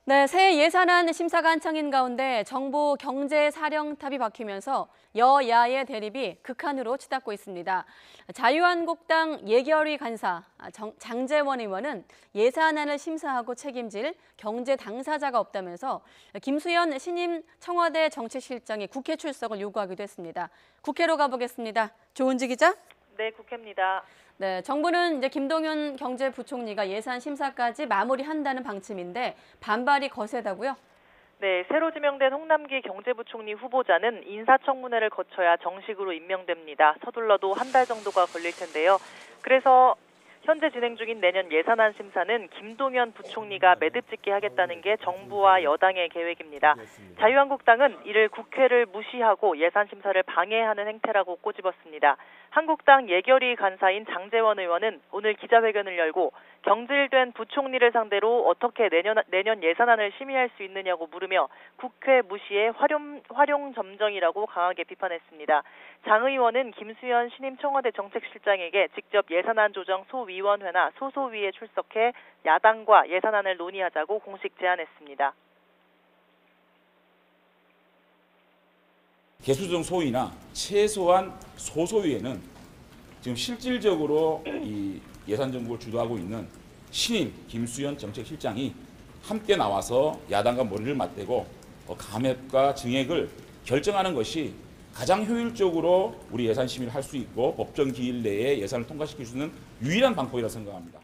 네, 새 예산안 심사가 한창인 가운데 정부 경제사령탑이 바뀌면서 여야의 대립이 극한으로 치닫고 있습니다. 자유한국당 예결위 간사 장제원 의원은 예산안을 심사하고 책임질 경제 당사자가 없다면서 김수현 신임 청와대 정책실장이 국회 출석을 요구하기도 했습니다. 국회로 가보겠습니다. 조은지 기자. 네, 국회입니다. 네, 정부는 이제 김동연 경제부총리가 예산 심사까지 마무리한다는 방침인데 반발이 거세다고요? 네, 새로 지명된 홍남기 경제부총리 후보자는 인사청문회를 거쳐야 정식으로 임명됩니다. 서둘러도 한 달 정도가 걸릴 텐데요. 그래서 현재 진행 중인 내년 예산안 심사는 김동연 부총리가 매듭짓게 하겠다는 게 정부와 여당의 계획입니다. 자유한국당은 이를 국회를 무시하고 예산 심사를 방해하는 행태라고 꼬집었습니다. 한국당 예결위 간사인 장제원 의원은 오늘 기자회견을 열고 경질된 부총리를 상대로 어떻게 내년 예산안을 심의할 수 있느냐고 물으며 국회 무시의 활용점정이라고 강하게 비판했습니다. 장 의원은 김수현 신임 청와대 정책실장에게 직접 예산안 조정 소위원회나 소소위에 출석해 야당과 예산안을 논의하자고 공식 제안했습니다. 개수정 소위나 최소한 소소위에는 지금 실질적으로 이 예산 정국을 주도하고 있는 신임 김수현 정책실장이 함께 나와서 야당과 머리를 맞대고 감액과 증액을 결정하는 것이 가장 효율적으로 우리 예산 심의를 할 수 있고 법정 기일 내에 예산을 통과시킬 수 있는 유일한 방법이라고 생각합니다.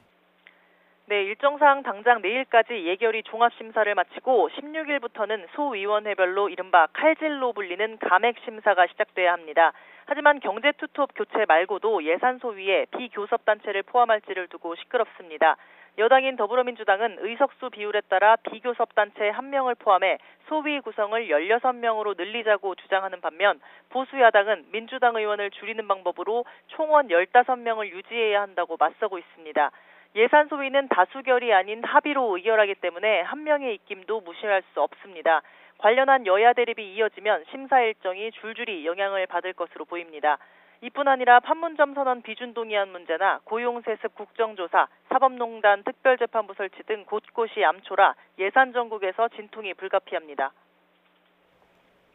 네, 일정상 당장 내일까지 예결위 종합심사를 마치고 16일부터는 소위원회별로 이른바 칼질로 불리는 감액심사가 시작돼야 합니다. 하지만 경제투톱 교체 말고도 예산소위에 비교섭단체를 포함할지를 두고 시끄럽습니다. 여당인 더불어민주당은 의석수 비율에 따라 비교섭단체 1명을 포함해 소위 구성을 16명으로 늘리자고 주장하는 반면 보수야당은 민주당 의원을 줄이는 방법으로 총원 15명을 유지해야 한다고 맞서고 있습니다. 예산 소위는 다수결이 아닌 합의로 의결하기 때문에 한 명의 입김도 무시할 수 없습니다. 관련한 여야 대립이 이어지면 심사 일정이 줄줄이 영향을 받을 것으로 보입니다. 이뿐 아니라 판문점 선언 비준 동의안 문제나 고용세습 국정조사, 사법농단 특별재판부 설치 등 곳곳이 암초라 예산 정국에서 진통이 불가피합니다.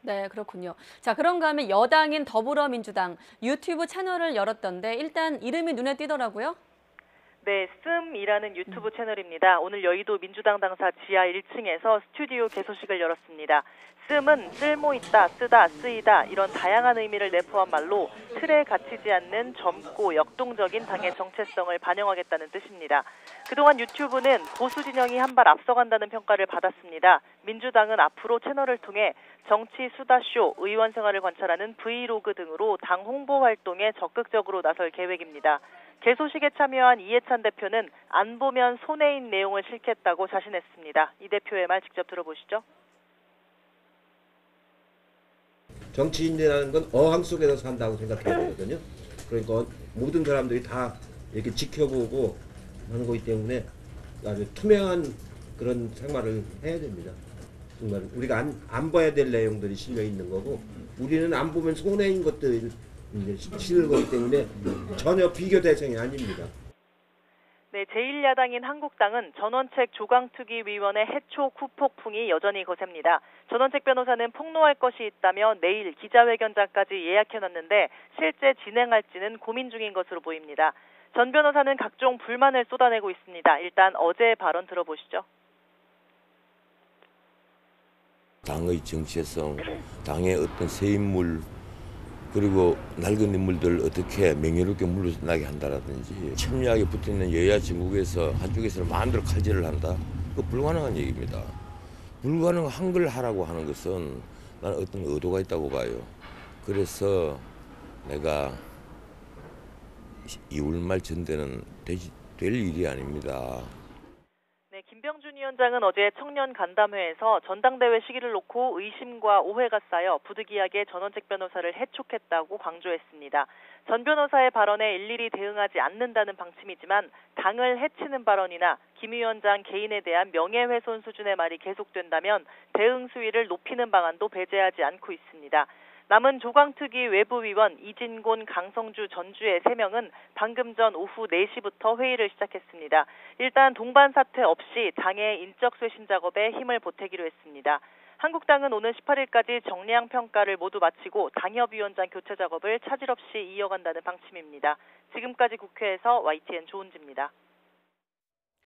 네, 그렇군요. 자, 그런가 하면 여당인 더불어민주당 유튜브 채널을 열었던데 일단 이름이 눈에 띄더라고요. 네, 씀이라는 유튜브 채널입니다. 오늘 여의도 민주당 당사 지하 1층에서 스튜디오 개소식을 열었습니다. 씀은 쓸모있다, 쓰다, 쓰이다 이런 다양한 의미를 내포한 말로 틀에 갇히지 않는 젊고 역동적인 당의 정체성을 반영하겠다는 뜻입니다. 그동안 유튜브는 보수 진영이 한 발 앞서간다는 평가를 받았습니다. 민주당은 앞으로 채널을 통해 정치 수다쇼, 의원 생활을 관찰하는 브이로그 등으로 당 홍보 활동에 적극적으로 나설 계획입니다. 개소식에 참여한 이해찬 대표는 안 보면 손해인 내용을 싫겠다고 자신했습니다. 이 대표의 말 직접 들어보시죠. 정치인이라는 건 어항 속에서 산다고 생각해야 되거든요. 그러니까 모든 사람들이 다 이렇게 지켜보고 하는 거기 때문에 아주 투명한 그런 생활을 해야 됩니다. 정말 우리가 안 봐야 될 내용들이 실려 있는 거고 우리는 안 보면 손해인 것들이 실는 거기 때문에 전혀 비교 대상이 아닙니다. 네, 제1야당인 한국당은 전원책 조강특위위원회 해촉 후폭풍이 여전히 거셉니다. 전원책 변호사는 폭로할 것이 있다며 내일 기자회견장까지 예약해놨는데 실제 진행할지는 고민 중인 것으로 보입니다. 전 변호사는 각종 불만을 쏟아내고 있습니다. 일단 어제의 발언 들어보시죠. 당의 정체성, 당의 어떤 새 인물 그리고 낡은 인물들 어떻게 명예롭게 물러나게 한다라든지 첨예하게 붙어있는 여야 정국에서 한쪽에서는 마음대로 칼질을 한다. 그거 불가능한 얘기입니다. 불가능한 걸 하라고 하는 것은 나는 어떤 의도가 있다고 봐요. 그래서 내가 2월 말 전대는 될 일이 아닙니다. 네, 김병준 위원장은 어제 청년 간담회에서 전당대회 시기를 놓고 의심과 오해가 쌓여 부득이하게 전원책 변호사를 해촉했다고 강조했습니다. 전 변호사의 발언에 일일이 대응하지 않는다는 방침이지만 당을 해치는 발언이나 김 위원장 개인에 대한 명예훼손 수준의 말이 계속된다면 대응 수위를 높이는 방안도 배제하지 않고 있습니다. 남은 조광특위 외부위원 이진곤, 강성주, 전주의 3명은 방금 전 오후 4시부터 회의를 시작했습니다. 일단 동반 사퇴 없이 당의 인적 쇄신 작업에 힘을 보태기로 했습니다. 한국당은 오는 18일까지 정량 평가를 모두 마치고 당협위원장 교체 작업을 차질 없이 이어간다는 방침입니다. 지금까지 국회에서 YTN 조은지입니다.